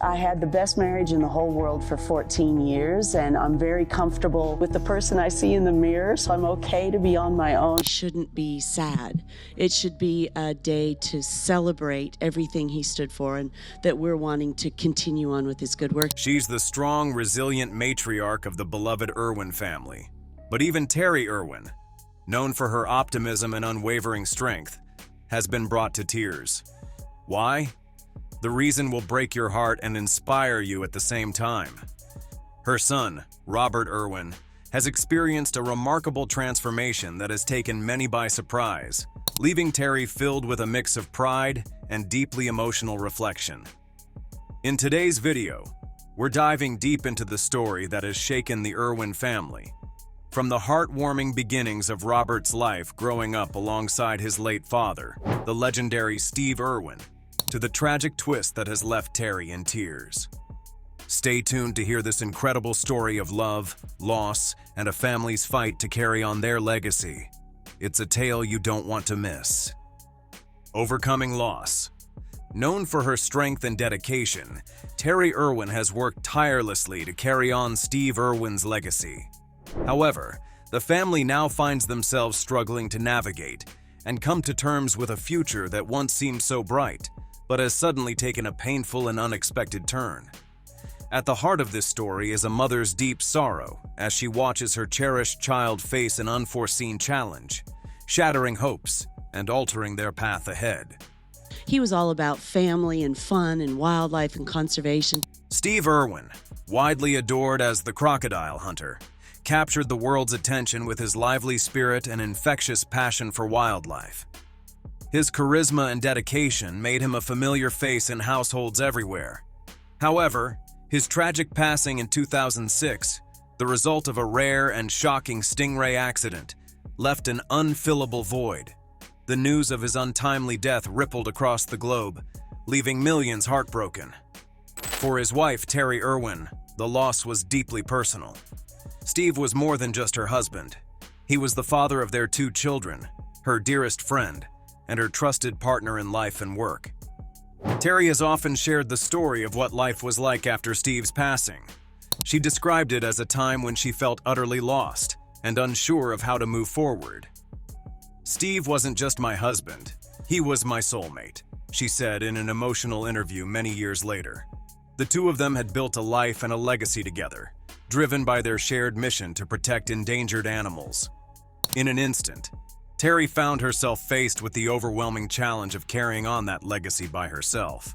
I had the best marriage in the whole world for 14 years, and I'm very comfortable with the person I see in the mirror, so I'm okay to be on my own. It shouldn't be sad. It should be a day to celebrate everything he stood for and that we're wanting to continue on with his good work. She's the strong, resilient matriarch of the beloved Irwin family. But even Terri Irwin, known for her optimism and unwavering strength, has been brought to tears. Why? The reason will break your heart and inspire you at the same time. Her son, Robert Irwin, has experienced a remarkable transformation that has taken many by surprise, leaving Terri filled with a mix of pride and deeply emotional reflection. In today's video, we're diving deep into the story that has shaken the Irwin family. From the heartwarming beginnings of Robert's life growing up alongside his late father, the legendary Steve Irwin, to the tragic twist that has left Terri in tears. Stay tuned to hear this incredible story of love, loss, and a family's fight to carry on their legacy. It's a tale you don't want to miss. Overcoming loss. Known for her strength and dedication, Terri Irwin has worked tirelessly to carry on Steve Irwin's legacy. However, the family now finds themselves struggling to navigate and come to terms with a future that once seemed so bright, but has suddenly taken a painful and unexpected turn. At the heart of this story is a mother's deep sorrow as she watches her cherished child face an unforeseen challenge, shattering hopes and altering their path ahead. He was all about family and fun and wildlife and conservation. Steve Irwin, widely adored as the Crocodile hunter, captured the world's attention with his lively spirit and infectious passion for wildlife. His charisma and dedication made him a familiar face in households everywhere. However, his tragic passing in 2006, the result of a rare and shocking stingray accident, left an unfillable void. The news of his untimely death rippled across the globe, leaving millions heartbroken. For his wife, Terri Irwin, the loss was deeply personal. Steve was more than just her husband. He was the father of their 2 children, her dearest friend, and her trusted partner in life and work. Terri has often shared the story of what life was like after Steve's passing. She described it as a time when she felt utterly lost and unsure of how to move forward. "Steve wasn't just my husband, he was my soulmate," she said in an emotional interview many years later. The 2 of them had built a life and a legacy together, driven by their shared mission to protect endangered animals. In an instant, Terri found herself faced with the overwhelming challenge of carrying on that legacy by herself.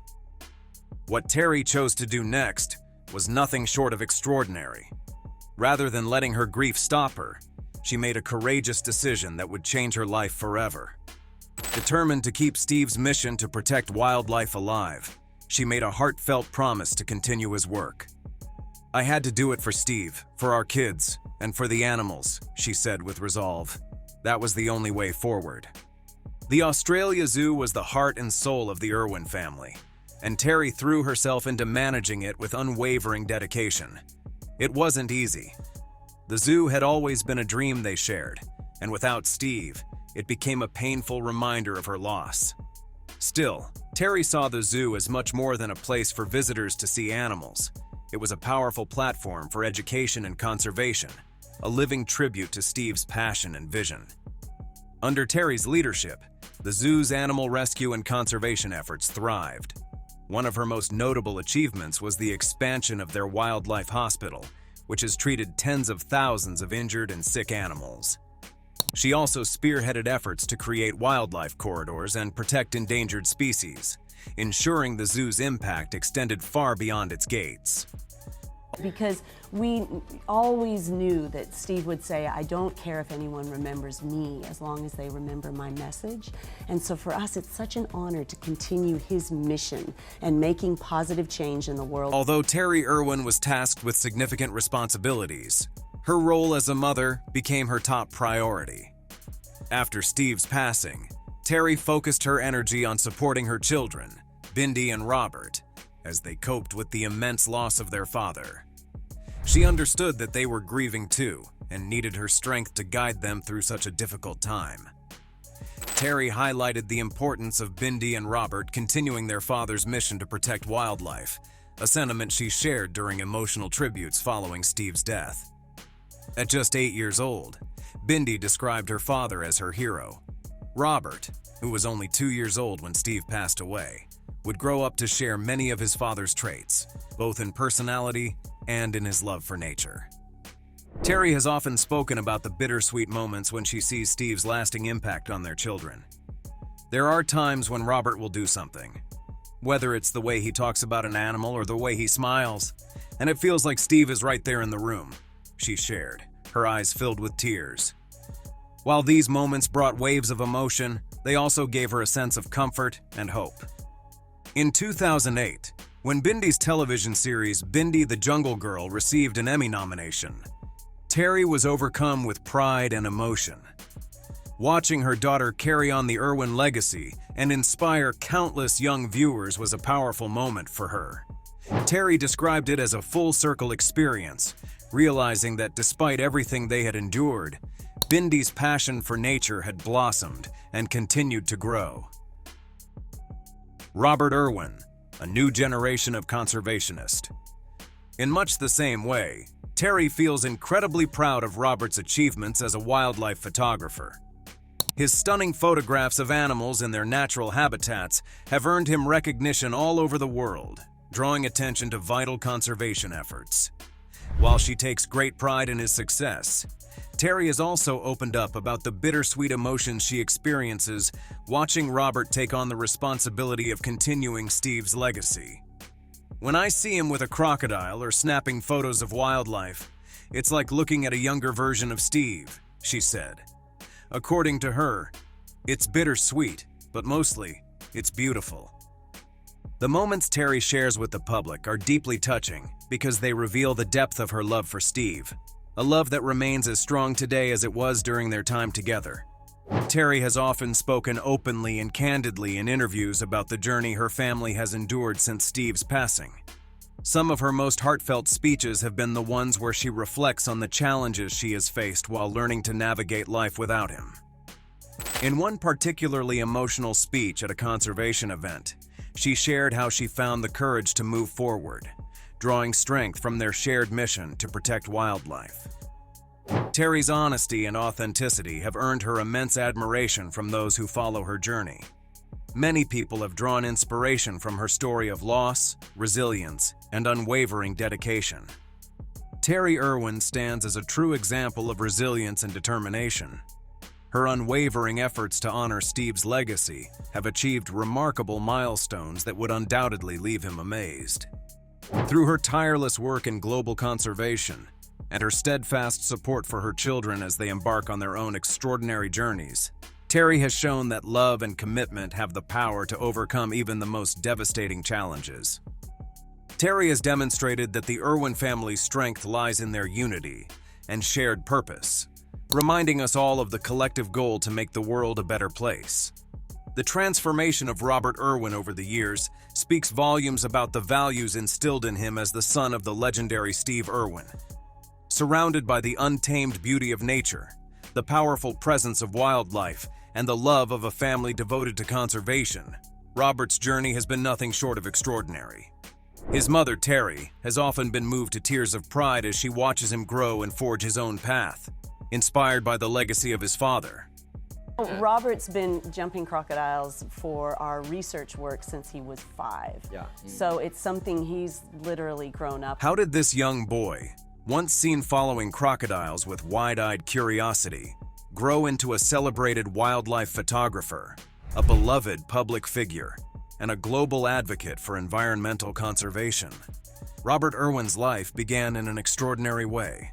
What Terri chose to do next was nothing short of extraordinary. Rather than letting her grief stop her, she made a courageous decision that would change her life forever. Determined to keep Steve's mission to protect wildlife alive, she made a heartfelt promise to continue his work. "I had to do it for Steve, for our kids, and for the animals," she said with resolve. That was the only way forward. The Australia Zoo was the heart and soul of the Irwin family, and Terri threw herself into managing it with unwavering dedication. It wasn't easy. The zoo had always been a dream they shared, and without Steve, it became a painful reminder of her loss. Still, Terri saw the zoo as much more than a place for visitors to see animals. It was a powerful platform for education and conservation, a living tribute to Steve's passion and vision. Under Terri's leadership, the zoo's animal rescue and conservation efforts thrived. One of her most notable achievements was the expansion of their wildlife hospital, which has treated tens of thousands of injured and sick animals. She also spearheaded efforts to create wildlife corridors and protect endangered species, ensuring the zoo's impact extended far beyond its gates. Because we always knew that Steve would say, "I don't care if anyone remembers me as long as they remember my message." And so for us, it's such an honor to continue his mission and making positive change in the world. Although Terri Irwin was tasked with significant responsibilities, her role as a mother became her top priority. After Steve's passing, Terri focused her energy on supporting her children, Bindi and Robert, as they coped with the immense loss of their father. She understood that they were grieving too and needed her strength to guide them through such a difficult time. Terri highlighted the importance of Bindi and Robert continuing their father's mission to protect wildlife, a sentiment she shared during emotional tributes following Steve's death. At just 8 years old, Bindi described her father as her hero. Robert, who was only 2 years old when Steve passed away, would grow up to share many of his father's traits, both in personality and in his love for nature. Terri has often spoken about the bittersweet moments when she sees Steve's lasting impact on their children. There are times when Robert will do something, whether it's the way he talks about an animal or the way he smiles, and it feels like Steve is right there in the room, she shared, her eyes filled with tears. While these moments brought waves of emotion, they also gave her a sense of comfort and hope. In 2008, when Bindi's television series Bindi the Jungle Girl received an Emmy nomination, Terri was overcome with pride and emotion. Watching her daughter carry on the Irwin legacy and inspire countless young viewers was a powerful moment for her. Terri described it as a full-circle experience, realizing that despite everything they had endured, Bindi's passion for nature had blossomed and continued to grow. Robert Irwin, a new generation of conservationist. In much the same way, Terri feels incredibly proud of Robert's achievements as a wildlife photographer. His stunning photographs of animals in their natural habitats have earned him recognition all over the world, drawing attention to vital conservation efforts. While she takes great pride in his success, Terri has also opened up about the bittersweet emotions she experiences watching Robert take on the responsibility of continuing Steve's legacy. "When I see him with a crocodile or snapping photos of wildlife, it's like looking at a younger version of Steve," she said. According to her, it's bittersweet, but mostly, it's beautiful. The moments Terri shares with the public are deeply touching because they reveal the depth of her love for Steve, a love that remains as strong today as it was during their time together. Terri has often spoken openly and candidly in interviews about the journey her family has endured since Steve's passing. Some of her most heartfelt speeches have been the ones where she reflects on the challenges she has faced while learning to navigate life without him. In one particularly emotional speech at a conservation event, she shared how she found the courage to move forward, drawing strength from their shared mission to protect wildlife. Terri's honesty and authenticity have earned her immense admiration from those who follow her journey. Many people have drawn inspiration from her story of loss, resilience, and unwavering dedication. Terri Irwin stands as a true example of resilience and determination. Her unwavering efforts to honor Steve's legacy have achieved remarkable milestones that would undoubtedly leave him amazed. Through her tireless work in global conservation and her steadfast support for her children as they embark on their own extraordinary journeys, Terri has shown that love and commitment have the power to overcome even the most devastating challenges. Terri has demonstrated that the Irwin family's strength lies in their unity and shared purpose, reminding us all of the collective goal to make the world a better place. The transformation of Robert Irwin over the years speaks volumes about the values instilled in him as the son of the legendary Steve Irwin. Surrounded by the untamed beauty of nature, the powerful presence of wildlife, and the love of a family devoted to conservation, Robert's journey has been nothing short of extraordinary. His mother, Terri, has often been moved to tears of pride as she watches him grow and forge his own path, inspired by the legacy of his father. Robert's been jumping crocodiles for our research work since he was 5. Yeah. So it's something he's literally grown up. How did this young boy, once seen following crocodiles with wide-eyed curiosity, grow into a celebrated wildlife photographer, a beloved public figure, and a global advocate for environmental conservation? Robert Irwin's life began in an extraordinary way.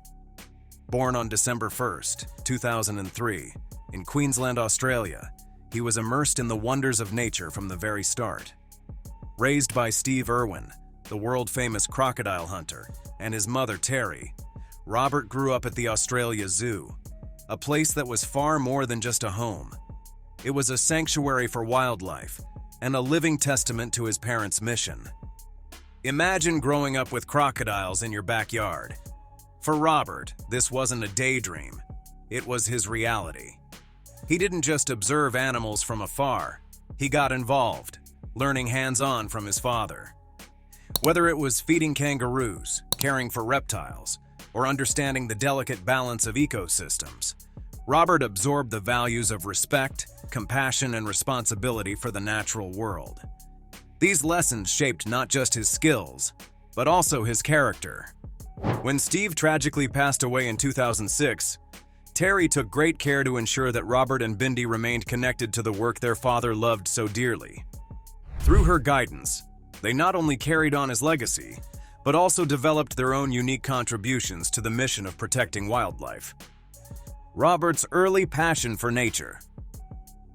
Born on December 1st, 2003, in Queensland, Australia, he was immersed in the wonders of nature from the very start. Raised by Steve Irwin, the world-famous crocodile hunter, and his mother Terri, Robert grew up at the Australia Zoo, a place that was far more than just a home. It was a sanctuary for wildlife and a living testament to his parents' mission. Imagine growing up with crocodiles in your backyard. For Robert, this wasn't a daydream. It was his reality. He didn't just observe animals from afar. He got involved, learning hands-on from his father. Whether it was feeding kangaroos, caring for reptiles, or understanding the delicate balance of ecosystems, Robert absorbed the values of respect, compassion, and responsibility for the natural world. These lessons shaped not just his skills, but also his character. When Steve tragically passed away in 2006, Terri took great care to ensure that Robert and Bindi remained connected to the work their father loved so dearly. Through her guidance, they not only carried on his legacy, but also developed their own unique contributions to the mission of protecting wildlife. Robert's early passion for nature.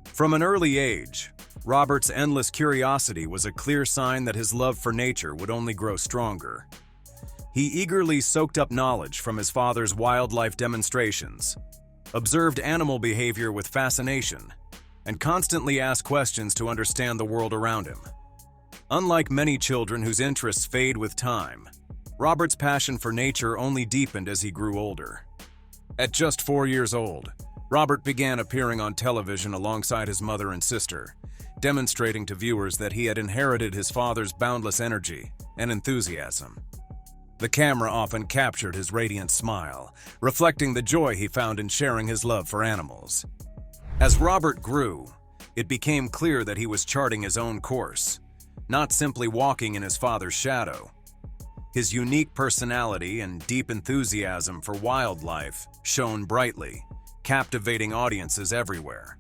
From an early age, Robert's endless curiosity was a clear sign that his love for nature would only grow stronger. He eagerly soaked up knowledge from his father's wildlife demonstrations, observed animal behavior with fascination, and constantly asked questions to understand the world around him. Unlike many children whose interests fade with time, Robert's passion for nature only deepened as he grew older. At just 4 years old, Robert began appearing on television alongside his mother and sister, demonstrating to viewers that he had inherited his father's boundless energy and enthusiasm. The camera often captured his radiant smile, reflecting the joy he found in sharing his love for animals. As Robert grew, it became clear that he was charting his own course, not simply walking in his father's shadow. His unique personality and deep enthusiasm for wildlife shone brightly, captivating audiences everywhere.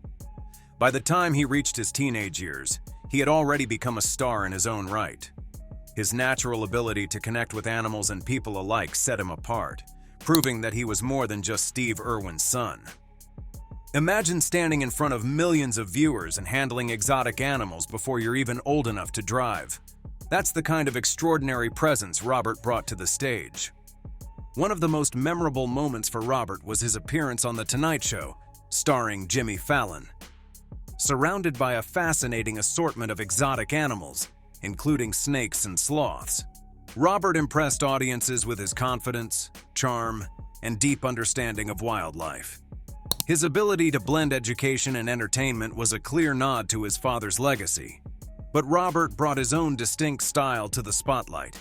By the time he reached his teenage years, he had already become a star in his own right. His natural ability to connect with animals and people alike set him apart, proving that he was more than just Steve Irwin's son. Imagine standing in front of millions of viewers and handling exotic animals before you're even old enough to drive. That's the kind of extraordinary presence Robert brought to the stage. One of the most memorable moments for Robert was his appearance on The Tonight Show, starring Jimmy Fallon. Surrounded by a fascinating assortment of exotic animals, including snakes and sloths, Robert impressed audiences with his confidence, charm, and deep understanding of wildlife. His ability to blend education and entertainment was a clear nod to his father's legacy, but Robert brought his own distinct style to the spotlight.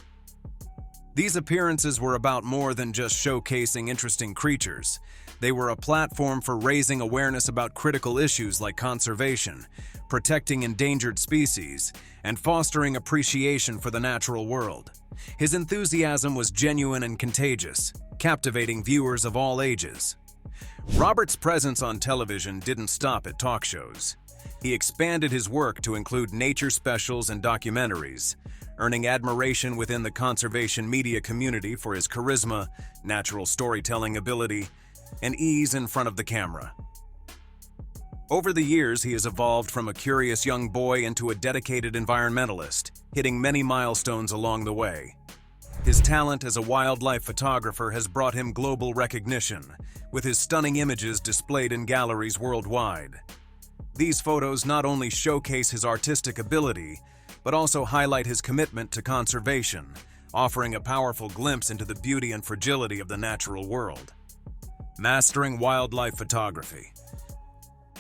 These appearances were about more than just showcasing interesting creatures. They were a platform for raising awareness about critical issues like conservation, protecting endangered species, and fostering appreciation for the natural world. His enthusiasm was genuine and contagious, captivating viewers of all ages. Robert's presence on television didn't stop at talk shows. He expanded his work to include nature specials and documentaries, earning admiration within the conservation media community for his charisma, natural storytelling ability, and ease in front of the camera. Over the years, he has evolved from a curious young boy into a dedicated environmentalist, hitting many milestones along the way. His talent as a wildlife photographer has brought him global recognition, with his stunning images displayed in galleries worldwide. These photos not only showcase his artistic ability, but also highlight his commitment to conservation, offering a powerful glimpse into the beauty and fragility of the natural world. Mastering wildlife photography.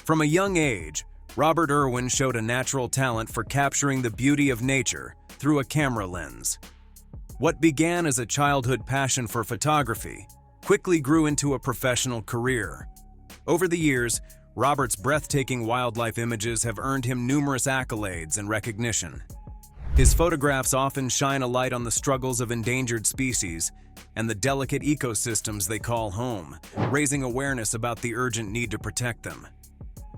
From a young age, Robert Irwin showed a natural talent for capturing the beauty of nature through a camera lens. What began as a childhood passion for photography quickly grew into a professional career. Over the years, Robert's breathtaking wildlife images have earned him numerous accolades and recognition. His photographs often shine a light on the struggles of endangered species and the delicate ecosystems they call home, raising awareness about the urgent need to protect them.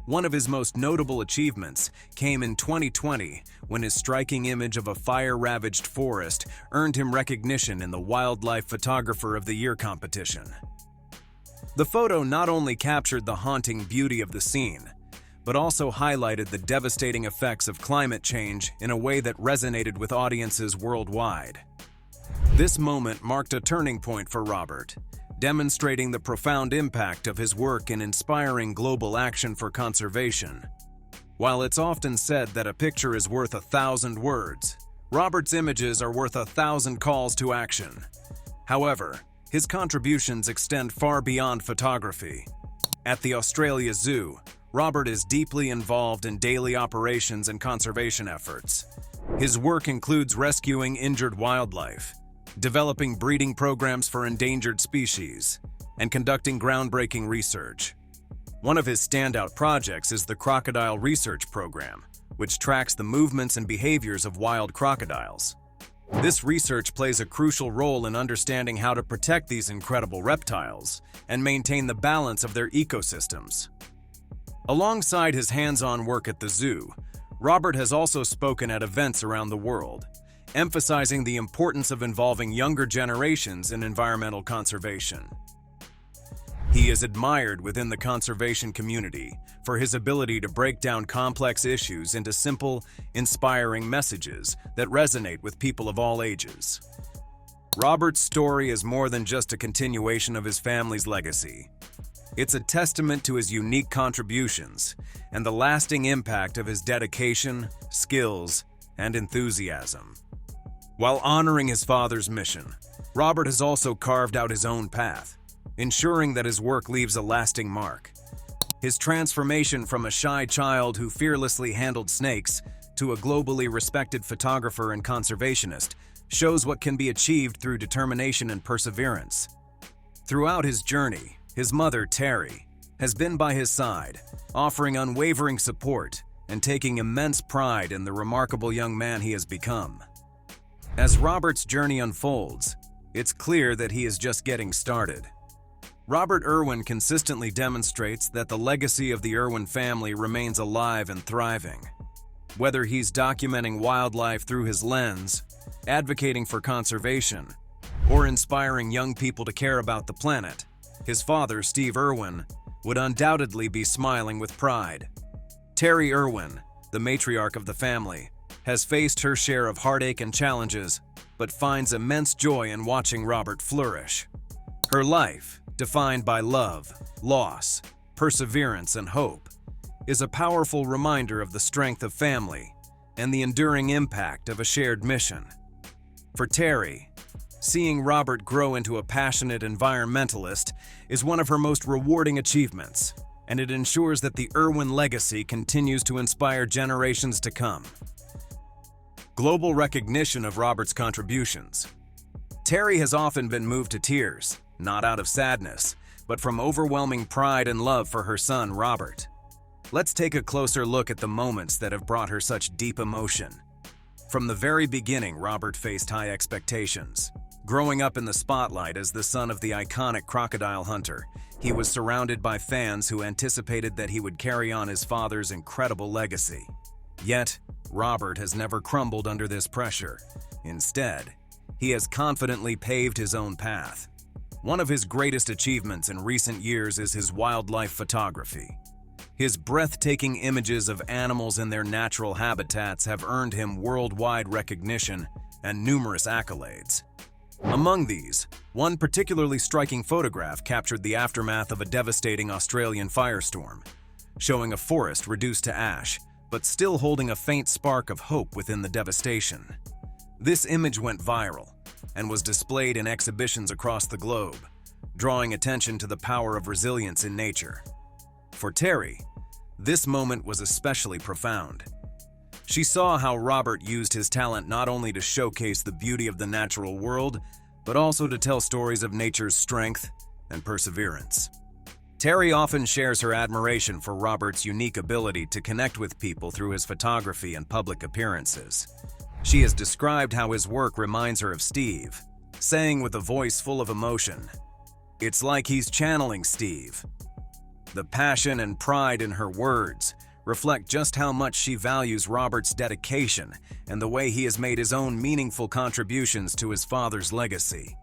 One of his most notable achievements came in 2020 when his striking image of a fire-ravaged forest earned him recognition in the Wildlife Photographer of the Year competition. The photo not only captured the haunting beauty of the scene, but also highlighted the devastating effects of climate change in a way that resonated with audiences worldwide. This moment marked a turning point for Robert, demonstrating the profound impact of his work in inspiring global action for conservation. While it's often said that a picture is worth 1,000 words, Robert's images are worth 1,000 calls to action. However, his contributions extend far beyond photography. At the Australia Zoo, Robert is deeply involved in daily operations and conservation efforts. His work includes rescuing injured wildlife, developing breeding programs for endangered species, and conducting groundbreaking research. One of his standout projects is the Crocodile Research Program, which tracks the movements and behaviors of wild crocodiles. This research plays a crucial role in understanding how to protect these incredible reptiles and maintain the balance of their ecosystems. Alongside his hands-on work at the zoo, Robert has also spoken at events around the world, emphasizing the importance of involving younger generations in environmental conservation. He is admired within the conservation community for his ability to break down complex issues into simple, inspiring messages that resonate with people of all ages. Robert's story is more than just a continuation of his family's legacy. It's a testament to his unique contributions and the lasting impact of his dedication, skills, and enthusiasm. While honoring his father's mission, Robert has also carved out his own path, ensuring that his work leaves a lasting mark. His transformation from a shy child who fearlessly handled snakes to a globally respected photographer and conservationist shows what can be achieved through determination and perseverance. Throughout his journey, his mother, Terri, has been by his side, offering unwavering support and taking immense pride in the remarkable young man he has become. As Robert's journey unfolds, it's clear that he is just getting started. Robert Irwin consistently demonstrates that the legacy of the Irwin family remains alive and thriving. Whether he's documenting wildlife through his lens, advocating for conservation, or inspiring young people to care about the planet, his father, Steve Irwin, would undoubtedly be smiling with pride. Terri Irwin, the matriarch of the family, has faced her share of heartache and challenges, but finds immense joy in watching Robert flourish. Her life, defined by love, loss, perseverance, and hope, is a powerful reminder of the strength of family and the enduring impact of a shared mission. For Terri, seeing Robert grow into a passionate environmentalist is one of her most rewarding achievements, and it ensures that the Irwin legacy continues to inspire generations to come. Global recognition of Robert's contributions. Terri has often been moved to tears, not out of sadness, but from overwhelming pride and love for her son, Robert. Let's take a closer look at the moments that have brought her such deep emotion. From the very beginning, Robert faced high expectations. Growing up in the spotlight as the son of the iconic crocodile hunter, he was surrounded by fans who anticipated that he would carry on his father's incredible legacy. Yet, Robert has never crumbled under this pressure. Instead, he has confidently paved his own path. One of his greatest achievements in recent years is his wildlife photography. His breathtaking images of animals in their natural habitats have earned him worldwide recognition and numerous accolades. Among these, one particularly striking photograph captured the aftermath of a devastating Australian firestorm, showing a forest reduced to ash, but still holding a faint spark of hope within the devastation. This image went viral and was displayed in exhibitions across the globe, drawing attention to the power of resilience in nature. For Terri, this moment was especially profound. She saw how Robert used his talent not only to showcase the beauty of the natural world, but also to tell stories of nature's strength and perseverance. Terri often shares her admiration for Robert's unique ability to connect with people through his photography and public appearances. She has described how his work reminds her of Steve, saying with a voice full of emotion, "It's like he's channeling Steve." The passion and pride in her words reflect just how much she values Robert's dedication and the way he has made his own meaningful contributions to his father's legacy.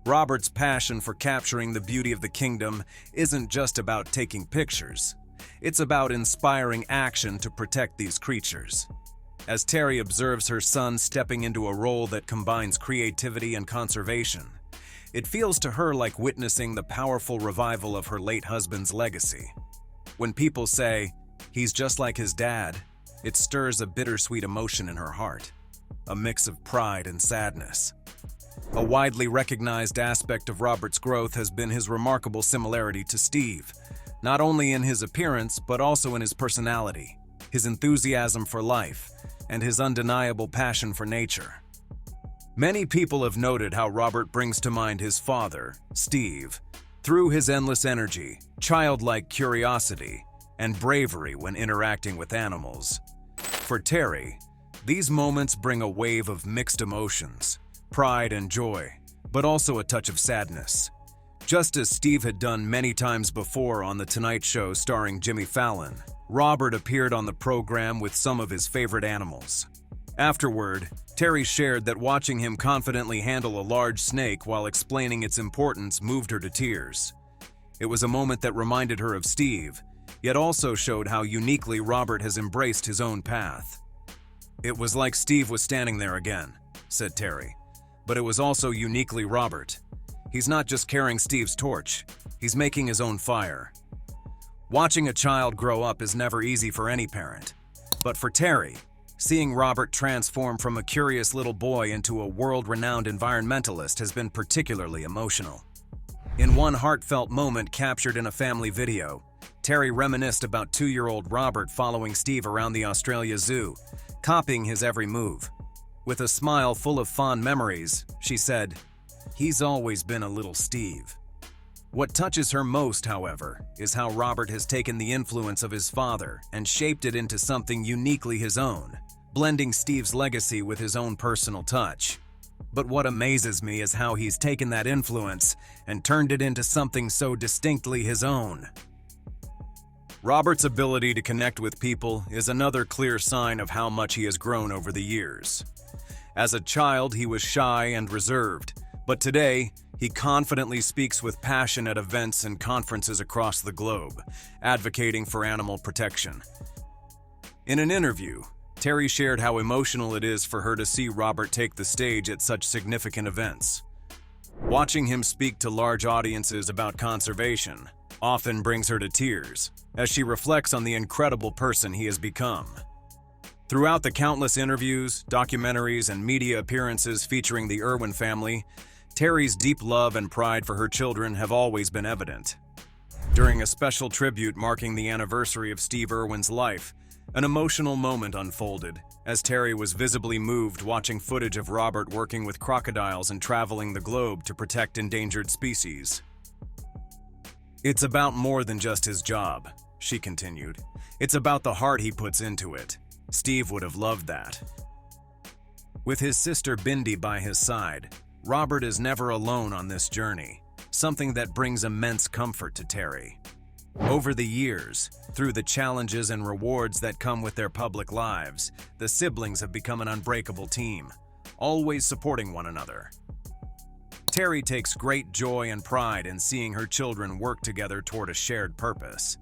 Robert's passion for capturing the beauty of the kingdom isn't just about taking pictures. It's about inspiring action to protect these creatures. As Terri observes her son stepping into a role that combines creativity and conservation, it feels to her like witnessing the powerful revival of her late husband's legacy. When people say, "He's just like his dad," it stirs a bittersweet emotion in her heart, a mix of pride and sadness. A widely recognized aspect of Robert's growth has been his remarkable similarity to Steve, not only in his appearance but also in his personality. His enthusiasm for life, and his undeniable passion for nature. Many people have noted how Robert brings to mind his father, Steve, through his endless energy, childlike curiosity, and bravery when interacting with animals. For Terri, these moments bring a wave of mixed emotions, pride and joy, but also a touch of sadness. Just as Steve had done many times before on The Tonight Show starring Jimmy Fallon, Robert appeared on the program with some of his favorite animals. Afterward, Terri shared that watching him confidently handle a large snake while explaining its importance moved her to tears. It was a moment that reminded her of Steve, yet also showed how uniquely Robert has embraced his own path. "It was like Steve was standing there again," said Terri, "but it was also uniquely Robert. He's not just carrying Steve's torch, he's making his own fire." Watching a child grow up is never easy for any parent, but for Terri, seeing Robert transform from a curious little boy into a world-renowned environmentalist has been particularly emotional. In one heartfelt moment captured in a family video, Terri reminisced about 2-year-old Robert following Steve around the Australia Zoo, copying his every move. With a smile full of fond memories, she said, "He's always been a little Steve." What touches her most, however, is how Robert has taken the influence of his father and shaped it into something uniquely his own, blending Steve's legacy with his own personal touch. But what amazes me is how he's taken that influence and turned it into something so distinctly his own. Robert's ability to connect with people is another clear sign of how much he has grown over the years. As a child, he was shy and reserved, but today, he confidently speaks with passion at events and conferences across the globe, advocating for animal protection. In an interview, Terri shared how emotional it is for her to see Robert take the stage at such significant events. Watching him speak to large audiences about conservation often brings her to tears, as she reflects on the incredible person he has become. Throughout the countless interviews, documentaries, and media appearances featuring the Irwin family, Terri's deep love and pride for her children have always been evident. During a special tribute marking the anniversary of Steve Irwin's life, an emotional moment unfolded as Terri was visibly moved watching footage of Robert working with crocodiles and traveling the globe to protect endangered species. "It's about more than just his job," she continued. "It's about the heart he puts into it. Steve would have loved that." With his sister Bindi by his side, Robert is never alone on this journey, something that brings immense comfort to Terri. Over the years, through the challenges and rewards that come with their public lives, the siblings have become an unbreakable team, always supporting one another. Terri takes great joy and pride in seeing her children work together toward a shared purpose.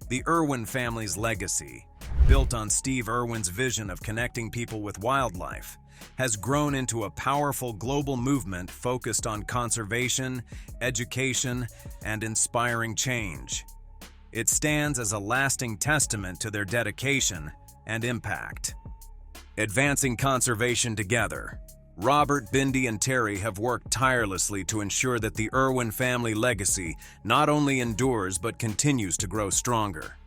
The Irwin family's legacy, built on Steve Irwin's vision of connecting people with wildlife, has grown into a powerful global movement focused on conservation, education, and inspiring change. It stands as a lasting testament to their dedication and impact. Advancing conservation together, Robert, Bindi, and Terri have worked tirelessly to ensure that the Irwin family legacy not only endures but continues to grow stronger.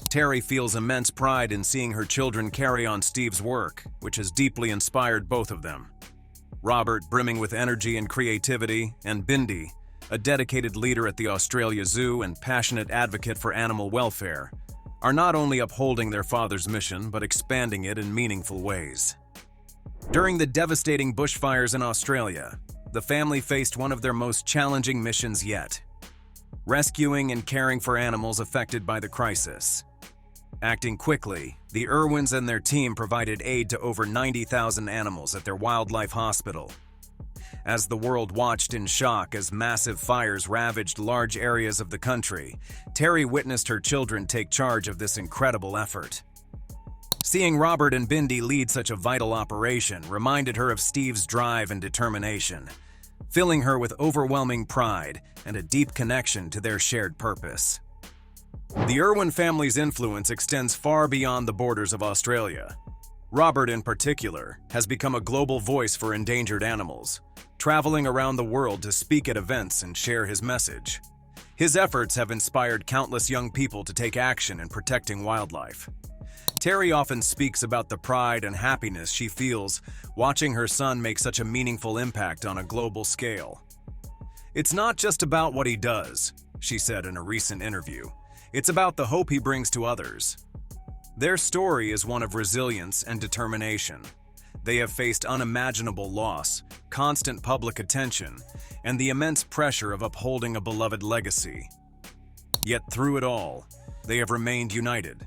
Terri feels immense pride in seeing her children carry on Steve's work, which has deeply inspired both of them. Robert, brimming with energy and creativity, and Bindi, a dedicated leader at the Australia Zoo and passionate advocate for animal welfare, are not only upholding their father's mission but expanding it in meaningful ways. During the devastating bushfires in Australia, the family faced one of their most challenging missions yet: rescuing and caring for animals affected by the crisis. Acting quickly, the Irwins and their team provided aid to over 90,000 animals at their wildlife hospital. As the world watched in shock as massive fires ravaged large areas of the country, Terri witnessed her children take charge of this incredible effort. Seeing Robert and Bindi lead such a vital operation reminded her of Steve's drive and determination, filling her with overwhelming pride and a deep connection to their shared purpose. The Irwin family's influence extends far beyond the borders of Australia. Robert, in particular, has become a global voice for endangered animals, traveling around the world to speak at events and share his message. His efforts have inspired countless young people to take action in protecting wildlife. Terri often speaks about the pride and happiness she feels watching her son make such a meaningful impact on a global scale. "It's not just about what he does," she said in a recent interview. "It's about the hope he brings to others." Their story is one of resilience and determination. They have faced unimaginable loss, constant public attention, and the immense pressure of upholding a beloved legacy. Yet through it all, they have remained united.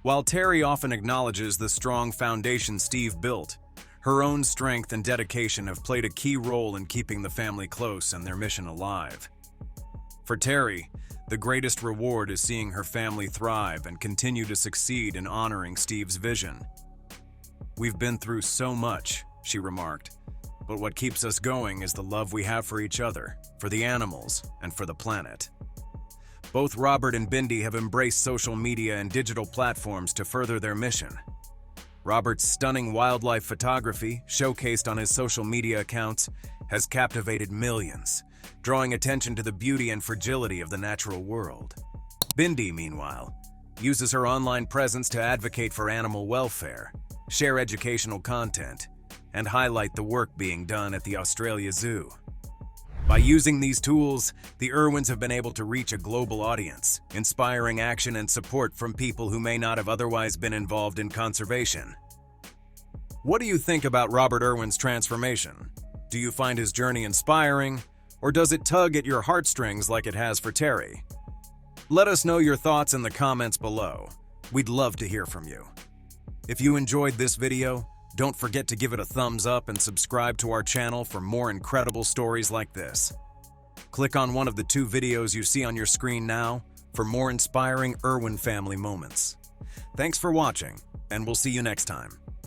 While Terri often acknowledges the strong foundation Steve built, her own strength and dedication have played a key role in keeping the family close and their mission alive. For Terri, the greatest reward is seeing her family thrive and continue to succeed in honoring Steve's vision. "We've been through so much," she remarked, "but what keeps us going is the love we have for each other, for the animals, and for the planet." Both Robert and Bindi have embraced social media and digital platforms to further their mission. Robert's stunning wildlife photography, showcased on his social media accounts, has captivated millions, drawing attention to the beauty and fragility of the natural world. Bindi, meanwhile, uses her online presence to advocate for animal welfare, share educational content, and highlight the work being done at the Australia Zoo. By using these tools, the Irwins have been able to reach a global audience, inspiring action and support from people who may not have otherwise been involved in conservation. What do you think about Robert Irwin's transformation? Do you find his journey inspiring, or does it tug at your heartstrings like it has for Terri? Let us know your thoughts in the comments below. We'd love to hear from you. If you enjoyed this video, don't forget to give it a thumbs up and subscribe to our channel for more incredible stories like this. Click on one of the 2 videos you see on your screen now for more inspiring Irwin family moments. Thanks for watching, and we'll see you next time.